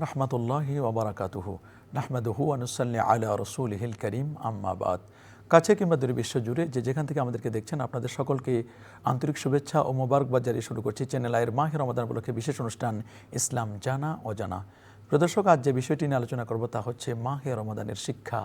রহমতুল্লাহি ওয়াবারাকাতুহু নাহমাদুহু ওয়া নুসাল্লি আলা রাসূলিহিল কারীম আম্মা বাদ। কাছে কিংবা দূরে বিশ্ব জুড়ে যেখান থেকে আমাদেরকে দেখছেন আপনাদের সকলকে আন্তরিক শুভেচ্ছা ও মোবারকবাদ জানিয়ে শুরু করছি চ্যানেল আয়ের মাহে রমাদান উপলক্ষে বিশেষ অনুষ্ঠান ইসলাম জানা অজানা। প্রদর্শক, আজ যে বিষয়টি নিয়ে আলোচনা করব তা হচ্ছে মাহে রমাদানের শিক্ষা।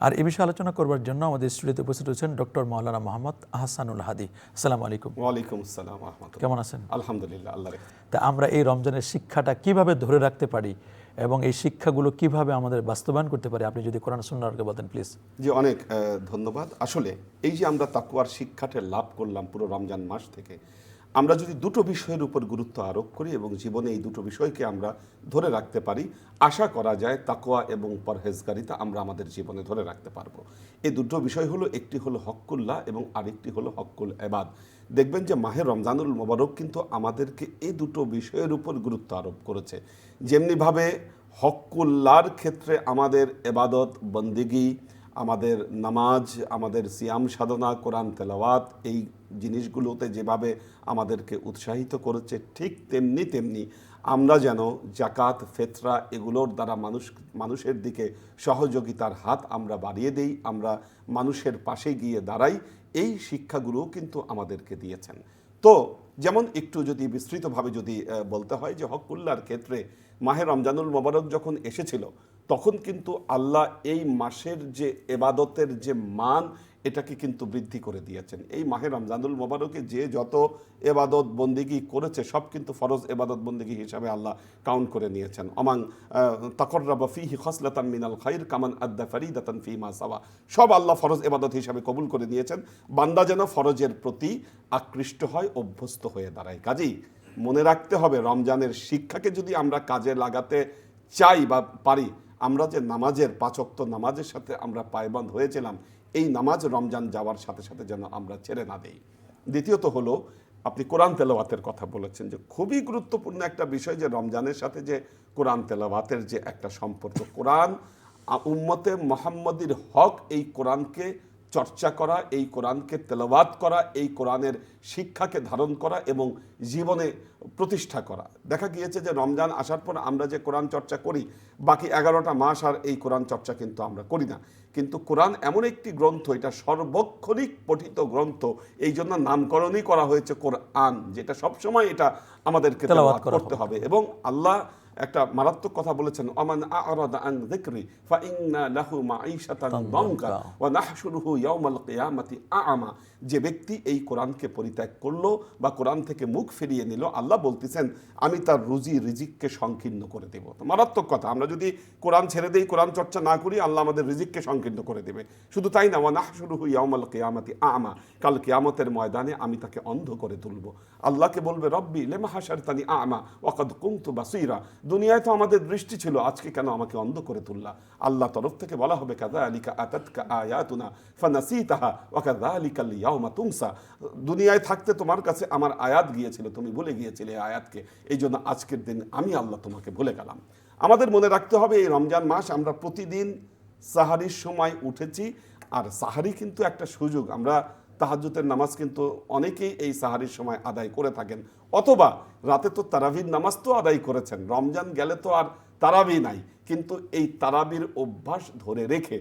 আর এই বিষয়ে আলোচনা করবার জন্য আমাদের স্টুডিওতে উপস্থিত হচ্ছেন ডক্টর মাওলানা মোহাম্মদ আহসানুল হাদী। আসসালামু আলাইকুম। ওয়ালাইকুম আসসালাম ওয়া রাহমাতুল্লাহ। কেমন আছেন? আলহামদুলিল্লাহ, আল্লাহ রাখে। তা আমরা এই রমজানের শিক্ষাটা কিভাবে ধরে রাখতে পারি এবং এই শিক্ষাগুলো কিভাবে আমাদের বাস্তবায়ন করতে পারি, আপনি যদি কোরআন সুন্নাহকে বলতেন প্লিজ। জি, অনেক ধন্যবাদ। আসলে এই যে আমরা তাকওয়ার শিক্ষাটা লাভ করলাম পুরো রমজান মাস থেকে, আমরা যদি দুটো বিষয়ের উপর গুরুত্ব আরোপ করি এবং জীবনে এই দুটো বিষয়কে আমরা ধরে রাখতে পারি, আশা করা যায় তাকওয়া এবং পরহেজগারিতা আমরা আমাদের জীবনে ধরে রাখতে পারবো। এই দুটো বিষয় হলো, একটি হলো হক্কুল্লাহ এবং আরেকটি হলো হক্কুল এবাদ। দেখবেন যে মাহে রমজানুল মোবারক কিন্তু আমাদেরকে এই দুটো বিষয়ের উপর গুরুত্ব আরোপ করেছে। যেমনিভাবে হক্কুল্লাহর ক্ষেত্রে আমাদের এবাদত বন্দেগী, আমাদের নামাজ, আমাদের সিয়াম সাধনা, কোরআন তেলাওয়াত, এই জিনিসগুলোতে যেভাবে আমাদেরকে উৎসাহিত করেছে, ঠিক তেমনি আমরা যেন জাকাত, ফেতরা এগুলোর দ্বারা মানুষের দিকে সহযোগিতার হাত আমরা বাড়িয়ে দেই, আমরা মানুষের পাশে গিয়ে দাঁড়াই, এই শিক্ষাগুলো কিন্তু আমাদেরকে দিয়েছেন। তো যেমন একটু যদি বিস্তৃতভাবে যদি বলতে হয় যে হক্কুল্লাহর ক্ষেত্রে মাহে রমজানুল মোবারক যখন এসেছিল, তখন কিন্তু আল্লাহ এই মাসের যে এবাদতের যে মান, এটাকে কিন্তু বৃদ্ধি করে দিয়েছেন। এই মাহে রমজানুল মোবারকে যে যত এবাদত বন্দিগি করেছে সব কিন্তু ফরজ এবাদত বন্দিগি হিসাবে আল্লাহ কাউন্ট করে নিয়েছেন। অমাং তাকররাবা ফীহি খাসলাতান মিনাল খাইর কামান আদ্দা ফারিদাতান ফীমা সাওয়া, সব আল্লাহ ফরজ এবাদত হিসাবে কবুল করে নিয়েছেন। বান্দা যেন ফরজের প্রতি আকৃষ্ট হয়, অভ্যস্ত হয়ে দাঁড়ায়। কাজেই মনে রাখতে হবে, রমজানের শিক্ষাকে যদি আমরা কাজে লাগাতে চাই বা পারি, আমরা যে নামাজের 5 ওয়াক্ত নামাজের সাথে আমরা পায়বন্দ হয়েছিলাম, এই নামাজ রমজান যাওয়ার সাথে সাথে যেন আমরা ছেড়ে না দেই। দ্বিতীয়ত হলো, আপনি কোরআন তেলাওয়াতের কথা বলেছেন, যে খুবই গুরুত্বপূর্ণ একটা বিষয়, যে রমজানের সাথে যে কোরআন তেলাওয়াতের যে একটা সম্পর্ক। কোরআন উম্মতে মুহাম্মদীর হক এই কোরআনকে চর্চা করা, এই কোরআনকে তেলাওয়াত করা, এই কোরআনের শিক্ষাকে ধারণ করা এবং জীবনে প্রতিষ্ঠা করা। দেখা গিয়েছে যে রমজান আসার পর আমরা যে কোরআন চর্চা করি, বাকি 11টা মাস আর এই কোরআন চর্চা কিন্তু আমরা করি না। কিন্তু কোরআন এমন একটি গ্রন্থ, এটা সর্বক্ষণিক পঠিত গ্রন্থ, এই জন্য নামকরণই করা হয়েছে কোরআন, যেটা সবসময় এটা আমাদেরকে তেলাওয়াত করতে হবে। এবং আল্লাহ একটা মারাত্মক কথা বলেছেন, আমান আ'রাদা আন যিকরি ফাইন্না লাহু মাঈশাতান দানকা ওয়া নাহশুরুহু ইয়াওমাল কিয়ামাতি আ'মা। যে ব্যক্তি এই কোরআনকে পরিত্যাগ করলো বা কোরআন থেকে মুখ ফিরিয়ে নিল, আল্লাহ বলতেছেন আমি তার রুজি রিজিককে সংকীর্ণ করে দেব। মারাত্মক কথা। আমরা যদি কোরআন ছেড়ে দেই, কোরআন চর্চা না করি, আল্লাহ আমাদের রিজিককে সংকীর্ণ করে দেবে। শুধু তাই না, ওয়া নাহশুরুহু ইয়াওমাল কিয়ামাতি আ'মা, কাল কিয়ামতের ময়দানে আমি তাকে অন্ধ করে তুলব। আল্লাহকে বলবে, রব্বি লিমা হাশারতানি আ'মা ওয়া কাদ কুনতু বাসীরা, দুনিয়ায় তো আমাদের দৃষ্টি ছিল, আজকে কেন আমাকে অন্ধ করে তুললা? আল্লাহ তরফ থেকে বলা হবে, কাযালিকা আতাতকা আয়াতুনা ফানাসিতাহা ওয়া কাযালিকাল ইয়াওমা তুনসা, দুনিয়ায় থাকতে তোমার কাছে আমার আয়াত গিয়েছিল, তুমি ভুলে গিয়েছিলে এই আয়াতকে, এই জন্য আজকের দিন আমি আল্লাহ তোমাকে ভুলে গেলাম। আমাদের মনে রাখতে হবে, এই রমজান মাস আমরা প্রতিদিন সাহারির সময় উঠেছি, আর সাহারি কিন্তু একটা সুযোগ। আমরা তাহাজ্জুদের নামাজ কিন্তু অনেকেই এই সাহারির সময় আদায় করে থাকেন, অথবা রাতে তো তারাবির নামাজ তো আদায় করেছেন। রমজান গেলে তো আর তারাবি নাই, কিন্তু এই তারাবির অভ্যাস ধরে রেখে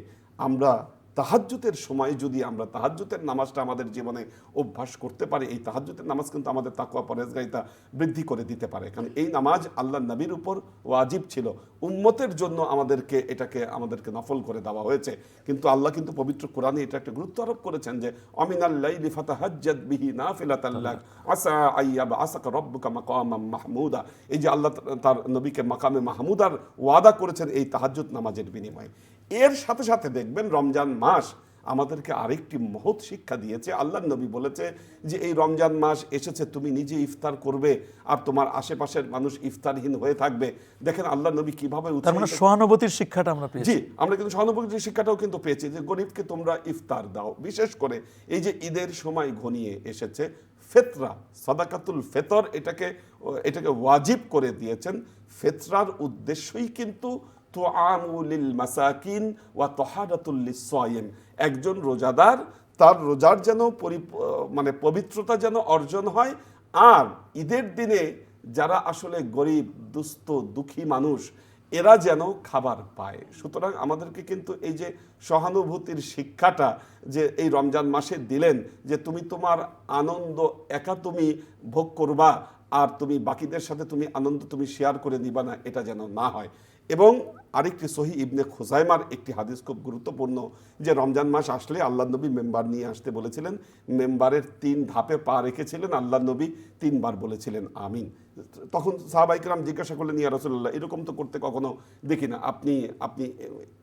আমরা তাহাজ্জুদের সময় যদি আমরা তাহাজ্জুদের নামাজটা আমাদের জীবনে অভ্যাস করতে পারি, এই তাহাজ্জুদের নামাজ কিন্তু আমাদের তাকওয়া পরহেজগারিতা বৃদ্ধি করে দিতে পারে। কারণ এই নামাজ আল্লাহ নবীর উপর ওয়াজিব ছিল, উম্মতের জন্য আমাদেরকে নফল করে দেওয়া হয়েছে। কিন্তু আল্লাহ কিন্তু পবিত্র কোরআনে এটা একটা গুরুত্ব আরোপ করেছেন, যে আমিনাল লাইলি ফাতাহাজ্জাদ বিহি নাফিলাতাল লাক আসা আইয়াবআসাকা রাব্বুকা মাকামাম মাহমুদা। এই যে আল্লাহ তার নবীকে মাকামে মাহমুদার ওয়াদা করেছেন এই তাহাজ্জুদ নামাজের বিনিময়ে। এর সাথে সাথে দেখবেন রমজান মাস আমাদেরকে আরেকটি মহৎ শিক্ষা দিয়েছে। আল্লাহর নবী বলেছে যে এই রমজান মাস এসেছে, তুমি নিজে ইফতার করবে আর তোমার আশেপাশের মানুষ ইফতারহীন হয়ে থাকবে। দেখেন আল্লাহর নবী কিভাবে সহানুভূতির শিক্ষাটা আমরা পেয়েছি। জি, আমরা কিন্তু সহানুভূতির শিক্ষাটাও কিন্তু পেয়েছি, যে গরিবকে তোমরা ইফতার দাও। বিশেষ করে এই যে ঈদের সময় ঘনিয়ে এসেছে, ফেতরা সাদাকাতুল ফেতর এটাকে ওয়াজিব করে দিয়েছেন। ফেতরার উদ্দেশ্যই কিন্তু তুআমুলিল মাসাকিন ওয়া তাহারাতুল লিস-সায়িম, একজন রোজাদার তার রোজার যেন পবিত্রতা যেন অর্জন হয়, আর ঈদের দিনে যারা আসলে গরিব দুস্থ দুঃখী মানুষ, এরা যেন খাবার পায়। সুতরাং আমাদেরকে কিন্তু এই যে সহানুভূতির শিক্ষাটা যে এই রমজান মাসে দিলেন, যে তুমি তোমার আনন্দ একা তুমি ভোগ করবা আর তুমি বাকিদের সাথে তুমি আনন্দ তুমি শেয়ার করে নিবা না, এটা যেন না হয়। এবং আরেকটি সহি ইবনে খুজাইমার একটি হাদিস খুব গুরুত্বপূর্ণ, যে রমজান মাস আসলে আল্লাহ নবী মেম্বার নিয়ে আসতে বলেছিলেন, মেম্বারের 3 ধাপে পা রেখেছিলেন, আল্লাহ নবী 3 বার বলেছিলেন আমিন। তখন সাহাবায়ে কেরাম জিজ্ঞাসা করলেন, ইয়া রাসূলুল্লাহ, এরকম তো করতে কখনো দেখি না, আপনি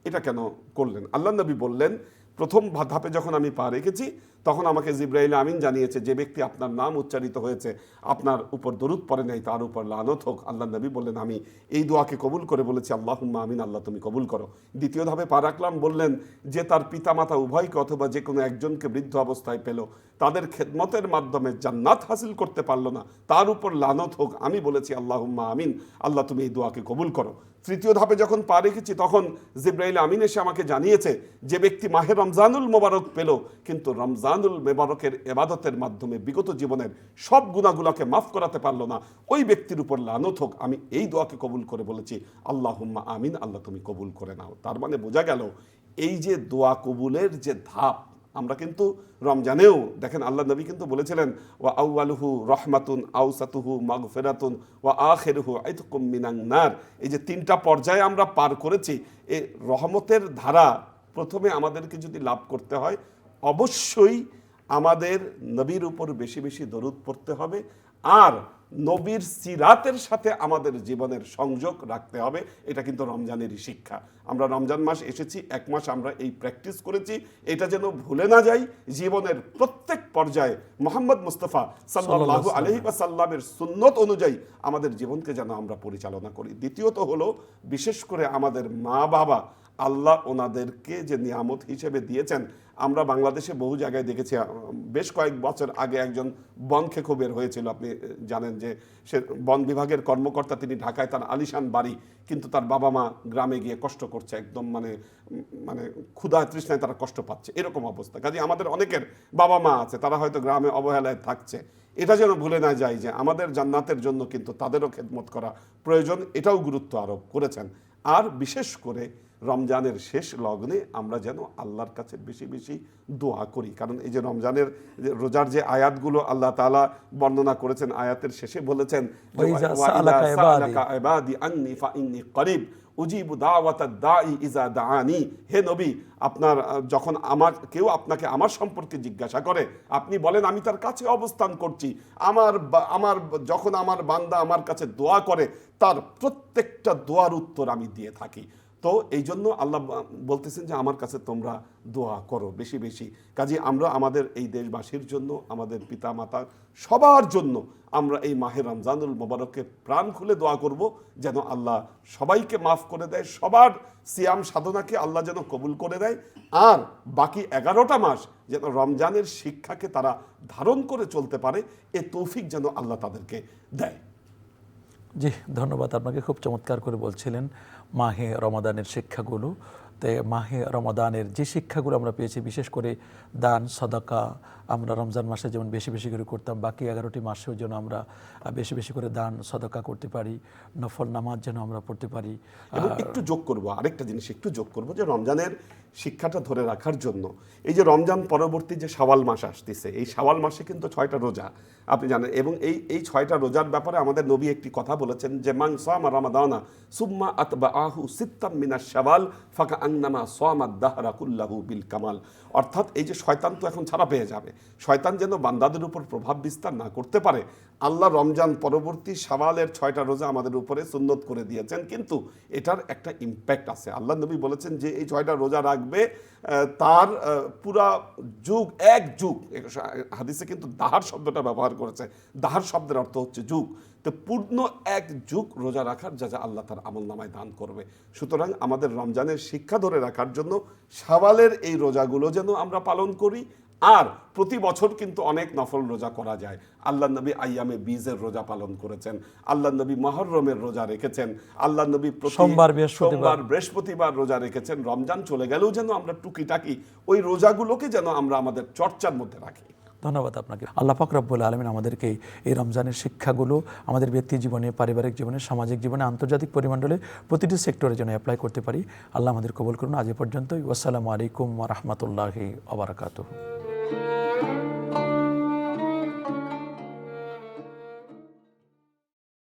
এটা কেন করলেন? আল্লাহ নবী বললেন, প্রথম ধাপে যখন আমি পা রেখেছি তখন আমাকে জিবরাইল আমিন জানিয়েছে, যে ব্যক্তি আপনার নাম উচ্চারিত হয়েছে, আপনার উপর দরুদ পড়ে নাই, তার উপর লানত হোক। আল্লাহ নবী বললেন, আমি এই দোয়াকে কবুল করে বলেছি, আল্লাহুম্মা আমিন, আল্লাহ তুমি কবুল করো। দ্বিতীয় ধাপে পা রাখলাম, বললেন যে তার পিতামাতা উভয়কে অথবা যে কোনো একজনকে বৃদ্ধ অবস্থায় পেল, তাদের খেদমতের মাধ্যমে জান্নাত হাসিল করতে পারলো না, তার উপর লানত হোক। আমি বলেছি আল্লাহুম্মা আমিন, আল্লাহ তুমি এই দোয়াকে কবুল করো। তৃতীয় ধাপে যখন পা রেখেছি তখন জিবরাইল আমিন এসে আমাকে জানিয়েছে, যে ব্যক্তি মাহে রমজানুল মোবারক পেল কিন্তু রমজানুল মোবারকের ইবাদতের মাধ্যমে বিগত জীবনের সব গুনাহগুলোকে মাফ করাতে পারলো না, ওই ব্যক্তির উপর লানত হোক। আমি এই দোয়াকে কবুল করে বলেছি আল্লাহুম্মা আমিন, আল্লাহ তুমি কবুল করে নাও। তার মানে বোঝা গেল এই যে দোয়া কবুলের যে ধাপ, আমরা কিন্তু রমজানেও দেখেন আল্লাহ নবী কিন্তু বলেছিলেন, ওয়া আউয়ালুহু রহমাতুন আউসাতুহু মাগফিরাতুন ওয়া আখিরুহু আইতকুম মিনান নার। এই যে 3টা পর্যায়ে আমরা পার করেছি, এই রহমতের ধারা প্রথমে আমাদেরকে যদি লাভ করতে হয়, অবশ্যই আমাদের নবীর উপর বেশি বেশি দরুদ পড়তে হবে, আর নবীর সিরাতের সাথে আমাদের জীবনের সংযোগ রাখতে হবে। এটা কিন্তু রমজানেরই শিক্ষা। আমরা রমজান মাস এসেছি, 1 মাস আমরা এই প্র্যাকটিস করেছি, এটা যেন ভুলে না যাই। জীবনের প্রত্যেক পর্যায়ে মুহাম্মদ মুস্তাফা সাল্লাল্লাহু আলাইহি ওয়াসাল্লামের সুন্নত অনুযায়ী আমাদের জীবনকে যেন আমরা পরিচালনা করি। দ্বিতীয়ত হলো, বিশেষ করে আমাদের মা বাবা, আল্লাহ ওনাদেরকে যে নিয়ামত হিসেবে দিয়েছেন, আমরা বাংলাদেশে বহু জায়গায় দেখেছি, বেশ কয়েক বছর আগে একজন বন খেকো বের হয়েছিল, আপনি জানেন যে সে বন বিভাগের কর্মকর্তা, তিনি ঢাকায় তার আলিশান বাড়ি, কিন্তু তার বাবা মা গ্রামে গিয়ে কষ্ট করছে, একদম মানে ক্ষুধা তৃষ্ণায় তারা কষ্ট পাচ্ছে, এরকম অবস্থা। কাজে আমাদের অনেকের বাবা মা আছে, তারা হয়তো গ্রামে অবহেলায় থাকছে। এটা যেন ভুলে না যায় যে আমাদের জান্নাতের জন্য কিন্তু তাদেরও খেদমত করা প্রয়োজন, এটাও গুরুত্ব আরোপ করেছেন। আর বিশেষ করে রমজানের শেষ লগ্নে আমরা যেন আল্লাহর কাছে বেশি বেশি দোয়া করি, কারণ এই যে রমজানের রোজার যে আয়াতগুলো আল্লাহ তাআলা বর্ণনা করেছেন, আয়াতের শেষে বলেছেন, উজিবু দাওয়াতাদ দাঈ ইজা দাআনি। হে নবী, আপনার যখন কেউ আপনাকে আমার সম্পর্কে জিজ্ঞাসা করে, আপনি বলেন আমি তার কাছে অবস্থান করছি। যখন আমার বান্দা আমার কাছে দোয়া করে, তার প্রত্যেকটা দোয়ার উত্তর আমি দিয়ে থাকি। তো এই জন্য আল্লাহ বলতেছেন যে আমার কাছে তোমরা দোয়া করো বেশি বেশি। কাজে আমরা আমাদের এই দেশবাসীর জন্য, আমাদের পিতা মাতা সবার জন্য আমরা এই মাহে রমজানুল মোবারকে প্রাণ খুলে দোয়া করব, যেন আল্লাহ সবাইকে মাফ করে দেয়, সবার সিয়াম সাধনাকে আল্লাহ যেন কবুল করে দেয়, আর বাকি 11টা মাস যেন রমজানের শিক্ষাকে তারা ধারণ করে চলতে পারে, এ তৌফিক যেন আল্লাহ তাদেরকে দেয়। জি, ধন্যবাদ আপনাকে। খুব চমৎকার করে বলছিলেন মাহে রমাদানের শিক্ষাগুলো। তো মাহে রমাদানের যে শিক্ষাগুলো আমরা পেয়েছি, বিশেষ করে দান সাদাকা, আমরা রমজান মাসে যেমন বেশি বেশি করে করতাম, বাকি 11টি মাসেও যেন আমরা বেশি বেশি করে দান সাদাকা করতে পারি, নফল নামাজ যেন আমরা পড়তে পারি। এবং একটু যোগ করব, আরেকটা জিনিস একটু যোগ করব, যে রমজানের শিক্ষাটা ধরে রাখার জন্য এই যে রমজান পরবর্তী যে শাওয়াল মাস আসতেছে, এই শাওয়াল মাসে কিন্তু 6টা রোজা আপনি জানেন, এবং এই 6টা রোজার ব্যাপারে আমাদের নবী একটি কথা বলেছেন, যে মান সামা রমাদানা সুম্মা আতবাআহু সিত্তাম মিনাশ শাওয়াল ফাকাআন্নামা সামাদ দাহরা কুল্লাহু বিল কামাল। অর্থাৎ এই যে শয়তান তো এখন ছাড়া পেয়ে যাবে, শয়তান যেন বান্দাদের উপর প্রভাব বিস্তার না করতে পারে, আল্লাহ রমজান পরবর্তী শাওয়ালের 6টা রোজা আমাদের উপরে সুন্নত করে দিয়েছেন, কিন্তু এটার একটা ইম্প্যাক্ট আছে। আল্লাহ নবী বলেছেন যে এই 6টা রোজা রাখবে, তার পুরা যুগ, এক যুগ, হাদিসে কিন্তু দাহার শব্দটা ব্যবহার করেছে, দাহার শব্দের অর্থ হচ্ছে যুগ, তো পূর্ণ এক যুগ রোজা রাখার যা যা আল্লাহ তার আমল নামায় দান করবে। সুতরাং আমাদের রমজানের শিক্ষা ধরে রাখার জন্য শাওয়ালের এই রোজাগুলো যেন আমরা পালন করি, আর প্রতি বছর কিন্তু অনেক নফল রোজা করা যায়। আল্লাহ নবী আইয়ামে বীজের রোজা পালন করেছেন, আল্লাহ নবী মুহররমের রোজা রেখেছেন, আল্লাহ নবী সোমবার বৃহস্পতিবার রোজা রেখেছেন। রমজান চলে গেলেও যেন আমরা টুকিটাকি ওই রোজাগুলোকে যেন আমরা আমাদের চর্চার মধ্যে রাখি। ধন্যবাদ আপনাকে। আল্লাহ পাক রব্বুল আলামিন আমাদেরকে এই রমজানের শিক্ষাগুলো আমাদের ব্যক্তি জীবনে, পারিবারিক জীবনে, সামাজিক জীবনে, আন্তর্জাতিক পরিমণ্ডলে প্রতিটি সেক্টরে যেন অ্যাপ্লাই করতে পারি। আল্লাহ আমাদের কবুল করুন। আজ এ পর্যন্তই। আসসালামু আলাইকুম ওয়া রাহমাতুল্লাহি ওয়া বারাকাতুহু।